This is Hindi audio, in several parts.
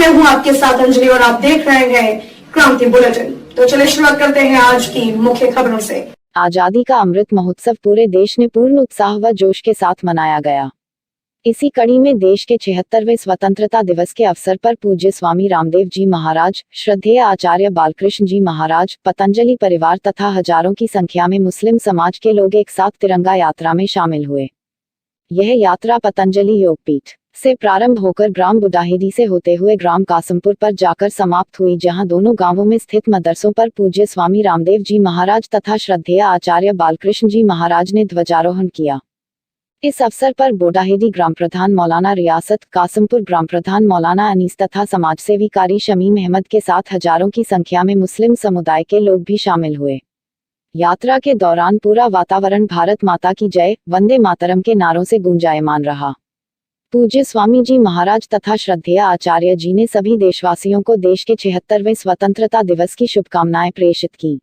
मैं हूं आपके साथ अंजलि और आप देख रहे हैं क्रांति बुलेटिन। तो चलिए शुरुआत करते हैं आज की मुख्य खबरों से। आजादी का अमृत महोत्सव पूरे देश ने पूर्ण उत्साह व जोश के साथ मनाया गया। इसी कड़ी में देश के 76वें स्वतंत्रता दिवस के अवसर पर पूज्य स्वामी रामदेव जी महाराज, श्रद्धेय आचार्य बालकृष्ण जी महाराज, पतंजलि परिवार तथा हजारों की संख्या में मुस्लिम समाज के लोग एक साथ तिरंगा यात्रा में शामिल हुए। यह यात्रा पतंजलि योगपीठ से प्रारंभ होकर ग्राम बुडाहेडी से होते हुए ग्राम कासमपुर पर जाकर समाप्त हुई, जहां दोनों गांवों में स्थित मदरसों पर पूज्य स्वामी रामदेव जी महाराज तथा श्रद्धेय आचार्य बालकृष्ण जी महाराज ने ध्वजारोहण किया। इस अवसर पर बुडाहेडी ग्राम प्रधान मौलाना रियासत, कासमपुर ग्राम प्रधान मौलाना अनीस तथा समाजसेवी कारी शमीम अहमद के साथ हजारों की संख्या में मुस्लिम समुदाय के लोग भी शामिल हुए। यात्रा के दौरान पूरा वातावरण भारत माता की जय, वंदे मातरम के नारों से गूंजायमान रहा। पूज्य स्वामी जी महाराज तथा श्रद्धेय आचार्य जी ने सभी देशवासियों को देश के 76वें स्वतंत्रता दिवस की शुभकामनाएं प्रेषित की।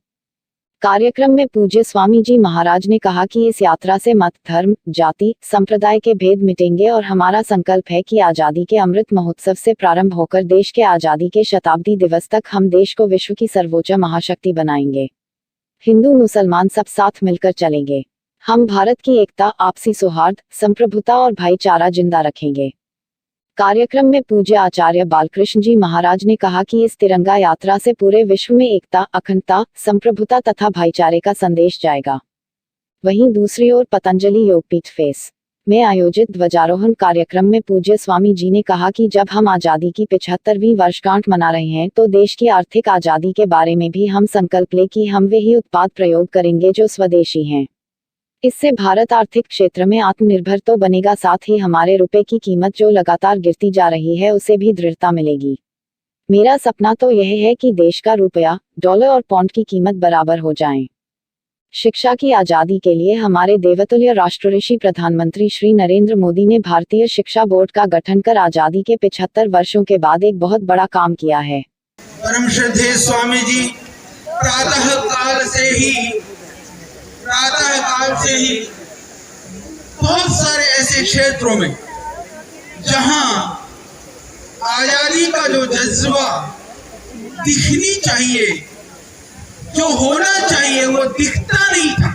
कार्यक्रम में पूज्य स्वामी जी महाराज ने कहा कि इस यात्रा से मत, धर्म, जाति, संप्रदाय के भेद मिटेंगे और हमारा संकल्प है कि आजादी के अमृत महोत्सव से प्रारंभ होकर देश के आजादी के शताब्दी दिवस तक हम देश को विश्व की सर्वोच्च महाशक्ति बनाएंगे। हिंदू मुसलमान सब साथ मिलकर चलेंगे। हम भारत की एकता, आपसी सौहार्द, संप्रभुता और भाईचारा जिंदा रखेंगे। कार्यक्रम में पूज्य आचार्य बालकृष्ण जी महाराज ने कहा कि इस तिरंगा यात्रा से पूरे विश्व में एकता, अखंडता, संप्रभुता तथा भाईचारे का संदेश जाएगा। वहीं दूसरी ओर पतंजलि योगपीठ फेस में आयोजित ध्वजारोहण कार्यक्रम में पूज्य स्वामी जी ने कहा कि जब हम आजादी की 75वीं वर्षगांठ मना रहे हैं तो देश की आर्थिक आजादी के बारे में भी हम संकल्प लें कि हम वे ही उत्पाद प्रयोग करेंगे जो स्वदेशी हैं। इससे भारत आर्थिक क्षेत्र में आत्मनिर्भर तो बनेगा, साथ ही हमारे रुपए की कीमत जो लगातार गिरती जा रही है उसे भी दृढ़ता मिलेगी। मेरा सपना तो यह है कि देश का रुपया, डॉलर और पौंड की कीमत बराबर हो जाएं। शिक्षा की आजादी के लिए हमारे देवतुल्य राष्ट्रऋषि प्रधानमंत्री श्री नरेंद्र मोदी ने भारतीय शिक्षा बोर्ड का गठन कर आजादी के 75 वर्षों के बाद एक बहुत बड़ा काम किया है। परम श्रद्धेय स्वामी जी प्रातः काल से ही बहुत सारे ऐसे क्षेत्रों में जहां आजादी का जो जज्बा दिखनी चाहिए, जो होना चाहिए, वो दिखता नहीं था।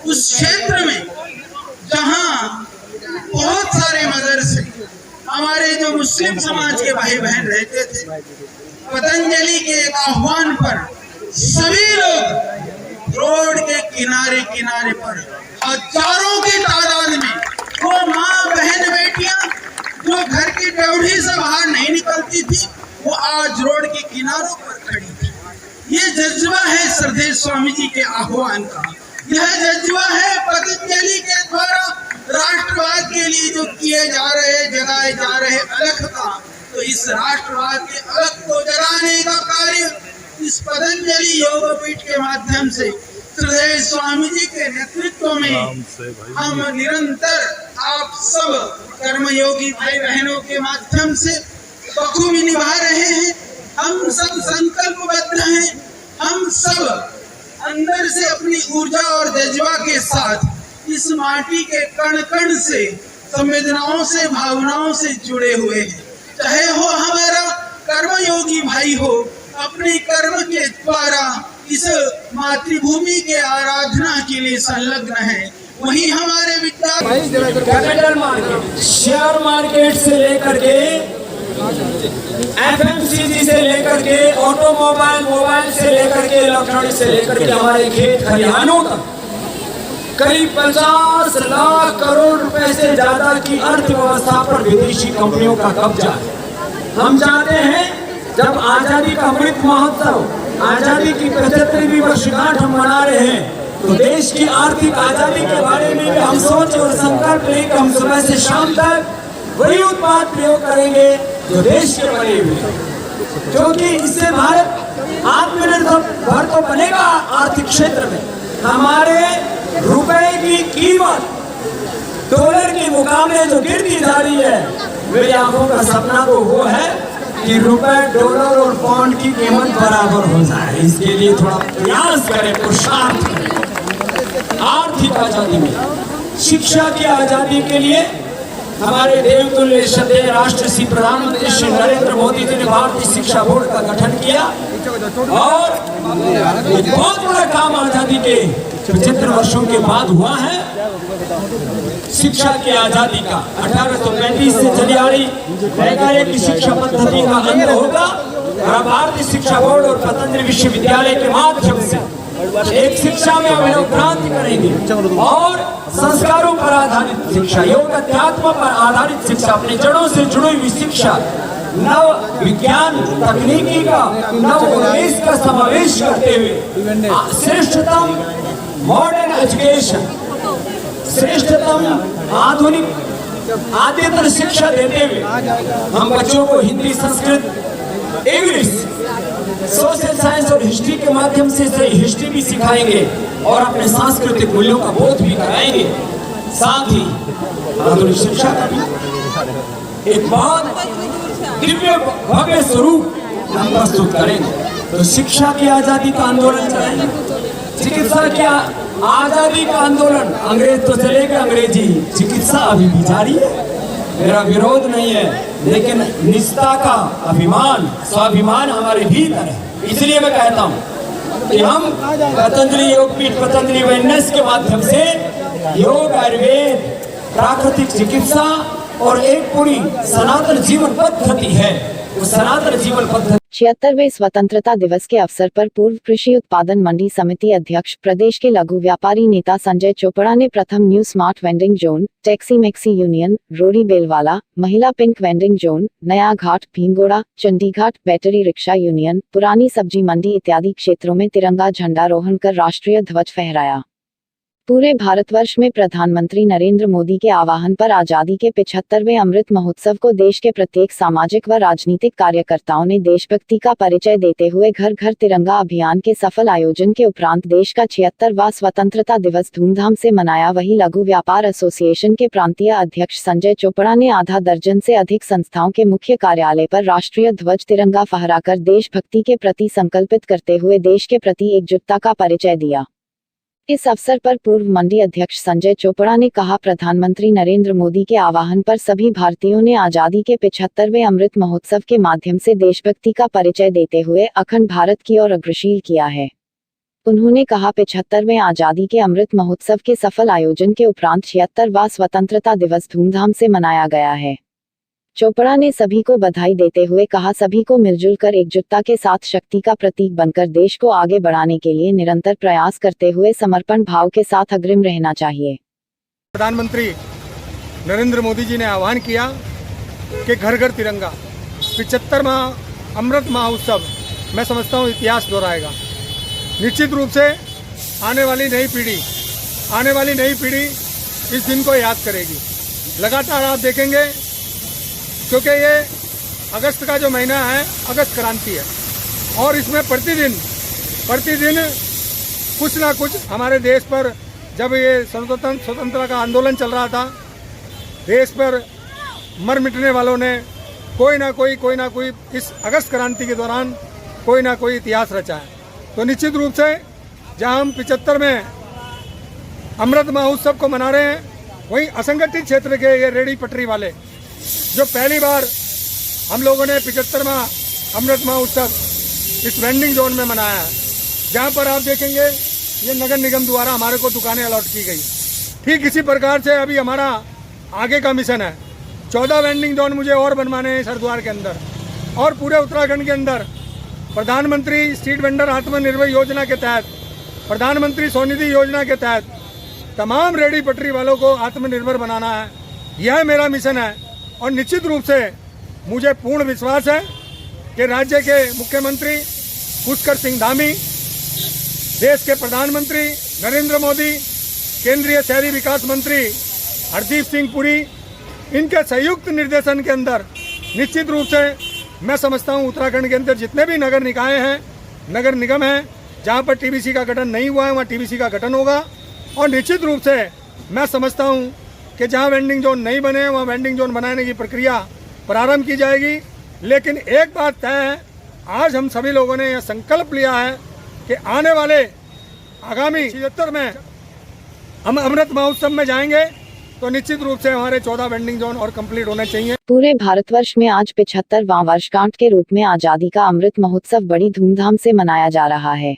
उस क्षेत्र में जहां बहुत सारे मदरसे, हमारे जो मुस्लिम समाज के भाई बहन रहते थे, पतंजलि के एक आह्वान पर सभी लोग रोड के किनारे पर हजारों की तादाद में वो माँ, बहन, बेटियां जो घर की ड्योढ़ी से बाहर नहीं निकलती थी, वो आज रोड के किनारों पर खड़ी थी। ये जज्बा है श्रद्धेय स्वामी जी के आह्वान का। यह जज्बा है पतंजलि के द्वारा राष्ट्रवाद के लिए जो किए जा रहे, जगाए जा रहे अलख का। तो इस राष्ट्रवाद के अलख को जगाने का कार्य इस पतंजलि योगपीठ के माध्यम से श्रद्धेय स्वामी जी के नेतृत्व में हम निरंतर आप सब कर्मयोगी भाई बहनों के माध्यम से बखूबी निभा रहे हैं। हम सब संकल्पबद्ध हैं। हम सब अंदर से अपनी ऊर्जा और जज्बा के साथ इस माटी के कण कण से, संवेदनाओं से, भावनाओं से जुड़े हुए हैं। चाहे हो हमारा कर्मयोगी भाई हो, अपने कर्म के द्वारा इस मातृभूमि के आराधना के लिए संलग्न है। वही हमारे कैपिटल मार्केट, शेयर मार्केट से लेकर के एफएमसीजी से लेकर के ऑटोमोबाइल, मोबाइल से लेकर के इलेक्ट्रॉनिक से लेकर के हमारे खेत खलिहानों तक करीब 50 लाख करोड़ रुपए से ज्यादा की अर्थव्यवस्था पर विदेशी कंपनियों का कब्जा है। हम चाहते हैं जब आजादी का अमृत महोत्सव, आजादी की 75वीं वर्षगांठ हम मना रहे हैं, तो देश की आर्थिक आजादी के बारे में भी हम सोच और संकल्प लेकर हम सुबह से शाम तक वही उत्पाद प्रयोग करेंगे जो देश के बने हुए, क्योंकि इससे भारत आत्मनिर्भर तो बनेगा। आर्थिक क्षेत्र में हमारे रुपए की कीमत डॉलर के मुकाबले जो गिरती जा रही है, मेरी आंखों का सपना तो वो है कि रुपए, डॉलर और पौंड की कीमत बराबर हो जाए। इसके लिए थोड़ा प्रयास करें, पुरुषार्थ करें। आर्थिक आजादी में, शिक्षा की आजादी के लिए हमारे देवतुल्य श्रद्धेय राष्ट्र श्री प्रधानमंत्री श्री नरेंद्र मोदी जी ने भारतीय शिक्षा बोर्ड का गठन किया और एक बहुत बड़ा काम आजादी के 75 वर्षों के बाद हुआ है। शिक्षा की आजादी का 1835 से चली आ रही वैज्ञानिक शिक्षा पद्धति का अंग होगा और भारतीय शिक्षा बोर्ड और पतंजलि विश्वविद्यालय के माध्यम से एक शिक्षा में अभिनव क्रांति करेंगे और संस्कारों पर आधारित शिक्षा, योग अध्यात्म पर आधारित शिक्षा, अपने जड़ों से जुड़ी हुई शिक्षा, नव विज्ञान तकनीकी का नव उन्मेष का समावेश करते हुए श्रेष्ठतम मॉडर्न एजुकेशन, श्रेष्ठतम आधुनिक आद्यतन शिक्षा देते हुए हम बच्चों को Hindi, Sanskrit, English, social science और हिस्ट्री के माध्यम से हिस्ट्री भी सिखाएंगे और अपने सांस्कृतिक मूल्यों का बोध भी कराएंगे। साथ ही आधुनिक शिक्षा का भी एक बहुत दिव्य भव्य स्वरूप हम प्रस्तुत करेंगे। तो शिक्षा की आजादी का आंदोलन चलाएंगे, चिकित्सा की आजादी का आंदोलन, अंग्रेज तो चले गए, अंग्रेजी चिकित्सा अभी भी जारी है, मेरा विरोध नहीं है, लेकिन निष्ठा का अभिमान, स्वाभिमान हमारे भीतर है। इसलिए मैं कहता हूँ कि हम पतंजलि योगपीठ, पतंजलि वेलनेस के माध्यम से योग, आयुर्वेद, प्राकृतिक चिकित्सा और एक पूरी सनातन जीवन पद्धति है, वो सनातन जीवन पद्धति 76वें स्वतंत्रता दिवस के अवसर पर पूर्व कृषि उत्पादन मंडी समिति अध्यक्ष प्रदेश के लघु व्यापारी नेता संजय चोपड़ा ने प्रथम new smart vending zone, taxi maxi union, Rodi Belwala, महिला pink vending zone, Naya Ghat, Bhimgoda, Chandighat, battery rickshaw union, पुरानी सब्जी मंडी इत्यादि क्षेत्रों में तिरंगा झंडारोहण कर राष्ट्रीय ध्वज फहराया। पूरे भारतवर्ष में प्रधानमंत्री नरेंद्र मोदी के आह्वान पर आजादी के 75वें अमृत महोत्सव को देश के प्रत्येक सामाजिक व राजनीतिक कार्यकर्ताओं ने देशभक्ति का परिचय देते हुए घर घर तिरंगा अभियान के सफल आयोजन के उपरांत देश का 76वां स्वतंत्रता दिवस धूमधाम से मनाया। वहीं लघु व्यापार एसोसिएशन के प्रांतीय अध्यक्ष संजय चोपड़ा ने आधा दर्जन से अधिक संस्थाओं के मुख्य कार्यालय पर राष्ट्रीय ध्वज तिरंगा फहराकर देशभक्ति के प्रति संकल्पित करते हुए देश के प्रति एकजुटता का परिचय दिया। इस अवसर पर पूर्व मंडी अध्यक्ष संजय चोपड़ा ने कहा, प्रधानमंत्री नरेंद्र मोदी के आह्वान पर सभी भारतीयों ने आजादी के 75वें अमृत महोत्सव के माध्यम से देशभक्ति का परिचय देते हुए अखंड भारत की ओर अग्रसर किया है। उन्होंने कहा, 75वें आजादी के अमृत महोत्सव के सफल आयोजन के उपरांत 76वां स्वतंत्रता दिवस धूमधाम से मनाया गया है। चोपड़ा ने सभी को बधाई देते हुए कहा, सभी को मिलजुल कर एकजुटता के साथ शक्ति का प्रतीक बनकर देश को आगे बढ़ाने के लिए निरंतर प्रयास करते हुए समर्पण भाव के साथ अग्रिम रहना चाहिए। प्रधानमंत्री नरेंद्र मोदी जी ने आह्वान किया कि घर घर तिरंगा, 75वां अमृत महोत्सव मैं समझता हूँ इतिहास दोहराएगा। निश्चित रूप से आने वाली नई पीढ़ी इस दिन को याद करेगी। लगातार आप देखेंगे, क्योंकि ये अगस्त का जो महीना है, अगस्त क्रांति है और इसमें प्रतिदिन कुछ ना कुछ हमारे देश पर, जब ये स्वतंत्रता का आंदोलन चल रहा था, देश पर मर मिटने वालों ने कोई ना कोई इस अगस्त क्रांति के दौरान कोई ना कोई इतिहास रचा है। तो निश्चित रूप से जहां हम 75वें अमृत महोत्सव को मना रहे हैं, वहीं असंगठित क्षेत्र के ये रेहड़ी पटरी वाले, जो पहली बार हम लोगों ने 75वां अमृत महोत्सव इस वेंडिंग जोन में मनाया है, जहां पर आप देखेंगे ये नगर निगम द्वारा हमारे को दुकानें अलॉट की गई। ठीक इसी प्रकार से अभी हमारा आगे का मिशन है, 14 वेंडिंग जोन मुझे और बनवाने हैं इस हरिद्वार के अंदर और पूरे उत्तराखंड के अंदर। प्रधानमंत्री स्ट्रीट वेंडर आत्मनिर्भर योजना के तहत, प्रधानमंत्री स्वनिधि योजना के तहत तमाम रेहड़ी पटरी वालों को आत्मनिर्भर बनाना है, यह मेरा मिशन है। और निश्चित रूप से मुझे पूर्ण विश्वास है कि राज्य के मुख्यमंत्री पुष्कर सिंह धामी, देश के प्रधानमंत्री नरेंद्र मोदी, केंद्रीय शहरी विकास मंत्री हरदीप सिंह पुरी, इनके संयुक्त निर्देशन के अंदर निश्चित रूप से मैं समझता हूं उत्तराखंड के अंदर जितने भी नगर निकाय हैं, नगर निगम हैं, जहां पर टीबीसी का गठन नहीं हुआ है वहां टीबीसी का गठन होगा। और निश्चित रूप से मैं समझता हूं कि जहां वेंडिंग जोन नहीं बने हैं वहां वेंडिंग जोन बनाने की प्रक्रिया प्रारंभ की जाएगी। लेकिन एक बात तय है, आज हम सभी लोगों ने यह संकल्प लिया है कि आने वाले आगामी 76 में हम अमृत महोत्सव में जाएंगे तो निश्चित रूप से हमारे 14 वेंडिंग जोन और कंप्लीट होने चाहिए। पूरे भारतवर्ष में आज 75वां वर्षगांठ के रूप में आजादी का अमृत महोत्सव बड़ी धूमधाम से मनाया जा रहा है।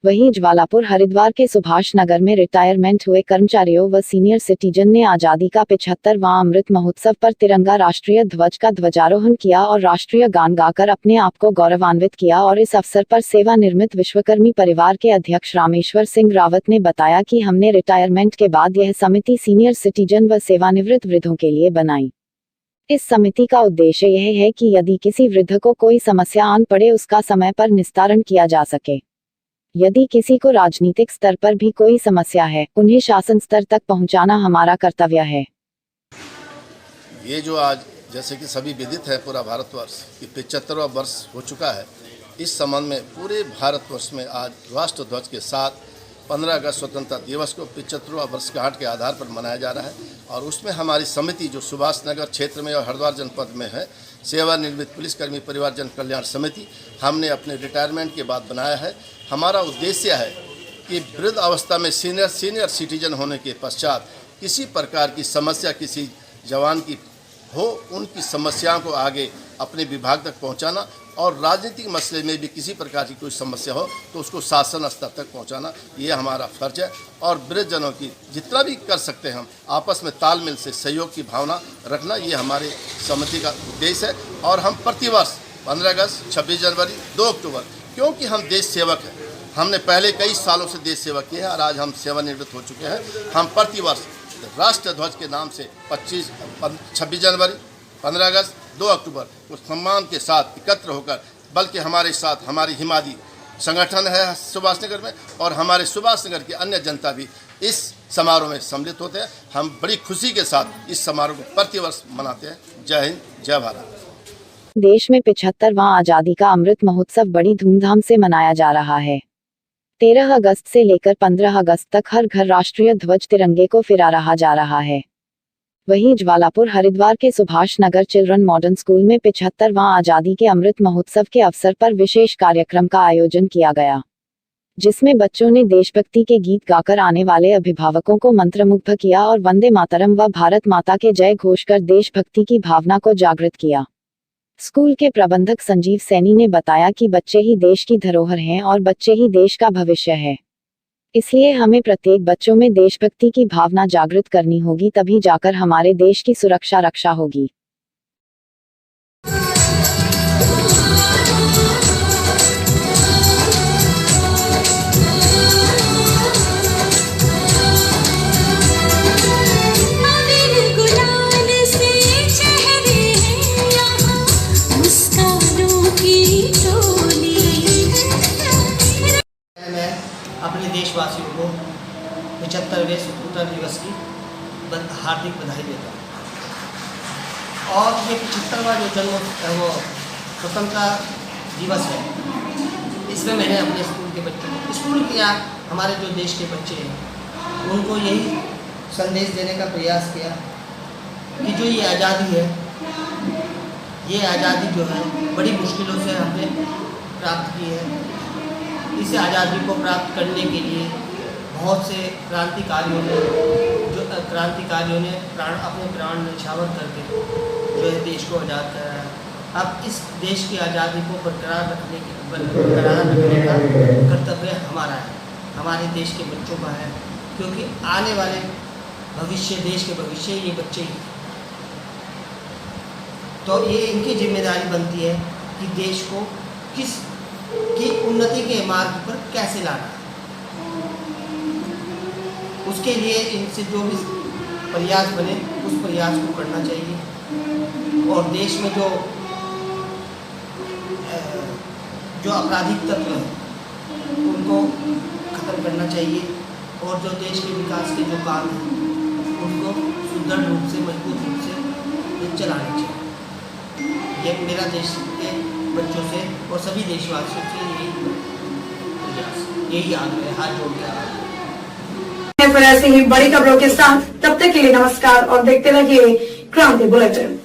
वहीं ज्वालापुर हरिद्वार के सुभाष नगर में रिटायरमेंट हुए कर्मचारियों व सीनियर सिटीजन ने आजादी का 75वां अमृत महोत्सव पर तिरंगा राष्ट्रीय ध्वज का ध्वजारोहण किया और राष्ट्रीय गान गाकर अपने आप को गौरवान्वित किया। और इस अवसर पर सेवानिवृत्त विश्वकर्मी परिवार के अध्यक्ष रामेश्वर सिंह रावत ने बताया कि हमने रिटायरमेंट के बाद यह समिति सीनियर सिटीजन व सेवानिवृत्त वृद्धों के लिए बनाई। इस समिति का उद्देश्य यह है कि यदि किसी वृद्ध को कोई समस्या आन पड़े उसका समय पर निस्तारण किया जा सके। यदि किसी को राजनीतिक स्तर पर भी कोई समस्या है उन्हें शासन स्तर तक पहुंचाना हमारा कर्तव्य है। ये जो आज जैसे कि सभी विदित है पूरा भारतवर्ष कि 75वां वर्ष हो चुका है। इस संबंध में पूरे भारतवर्ष में आज राष्ट्र ध्वज के साथ 15 अगस्त स्वतंत्रता दिवस को 75वां वर्षगांठ के आधार पर मनाया जा रहा है। और उसमें हमारी समिति जो सुभाष नगर क्षेत्र में और हरिद्वार जनपद में है, सेवानिवृत्त पुलिसकर्मी परिवार जन कल्याण समिति, हमने अपने रिटायरमेंट के बाद बनाया है। हमारा उद्देश्य है कि वृद्ध अवस्था में सीनियर सिटीजन होने के पश्चात किसी प्रकार की समस्या किसी जवान की हो, उनकी समस्याओं को आगे अपने विभाग तक पहुंचाना और राजनीतिक मसले में भी किसी प्रकार की कोई समस्या हो तो उसको शासन स्तर तक पहुंचाना, ये हमारा फर्ज है। और वृद्धजनों की जितना भी कर सकते हैं हम आपस में तालमेल से सहयोग की भावना रखना, ये हमारे समिति का उद्देश्य है। और हम प्रतिवर्ष 15 अगस्त, 26 जनवरी, 2 अक्टूबर, क्योंकि हम देश सेवक हैं, हमने पहले कई सालों से देश सेवा की है और आज हम सेवानिवृत्त हो चुके हैं, हम प्रतिवर्ष राष्ट्र ध्वज के नाम से 26 जनवरी, 15 अगस्त, 2 अक्टूबर को सम्मान के साथ एकत्र होकर, बल्कि हमारे साथ हमारी हिमादी संगठन है सुभाष नगर में और हमारे सुभाष नगर की अन्य जनता भी इस समारोह में सम्मिलित होते हैं। हम बड़ी खुशी के साथ इस समारोह को प्रतिवर्ष मनाते हैं। जय हिंद, जय भारत। देश में 75वां आजादी का अमृत महोत्सव बड़ी धूमधाम से मनाया जा रहा है। 13 अगस्त से लेकर 15 अगस्त तक हर घर राष्ट्रीय ध्वज तिरंगे को फहरा रहा जा रहा है। वहीं ज्वालापुर हरिद्वार के Subhash Nagar children modern school में 75वां आजादी के अमृत महोत्सव के अवसर पर विशेष कार्यक्रम का आयोजन किया गया, जिसमें बच्चों ने देशभक्ति के गीत गाकर आने वाले अभिभावकों को मंत्रमुग्ध किया और वंदे मातरम व भारत माता के जय घोष कर देशभक्ति की भावना को जागृत किया। स्कूल के प्रबंधक संजीव सैनी ने बताया कि बच्चे ही देश की धरोहर हैं और बच्चे ही देश का भविष्य है, इसलिए हमें प्रत्येक बच्चों में देशभक्ति की भावना जागृत करनी होगी, तभी जाकर हमारे देश की सुरक्षा रक्षा होगी। अपने देशवासियों को 75वें स्वतंत्रता दिवस की हार्दिक बधाई देता हूँ। और ये 75वां जो जन्म वो स्वतंत्रता दिवस है, इसमें मैंने अपने स्कूल के बच्चों स्कूल के या हमारे जो देश के बच्चे हैं उनको यही संदेश देने का प्रयास किया कि जो ये आज़ादी है, ये आज़ादी जो है बड़ी मुश्किलों से हमने प्राप्त की है। इस आज़ादी को प्राप्त करने के लिए बहुत से क्रांतिकारियों ने अपने प्राण न्यौछावर करके जो है देश को आज़ाद कराया है। अब इस देश की आज़ादी को बरकरार रखने का कर्तव्य हमारा है, हमारे देश के बच्चों का है, क्योंकि आने वाले भविष्य, देश के भविष्य ये बच्चे ही, तो ये इनकी जिम्मेदारी बनती है कि देश को की उन्नति के मार्ग पर कैसे लाना। उसके लिए इनसे जो भी प्रयास बने उस प्रयास को करना चाहिए और देश में जो आपराधिक तत्व हैं उनको खत्म करना चाहिए और जो देश के विकास के जो काम हैं उनको सुदृढ़ रूप से, मजबूत रूप से चलाना चाहिए। ये मेरा देश के बच्चों से और सभी देशवासियों से यही आग्रह है, हाथ जोड़ के। फिर ऐसी ही बड़ी खबरों के साथ तब तक के लिए नमस्कार और देखते रहिए क्रांति बुलेटिन।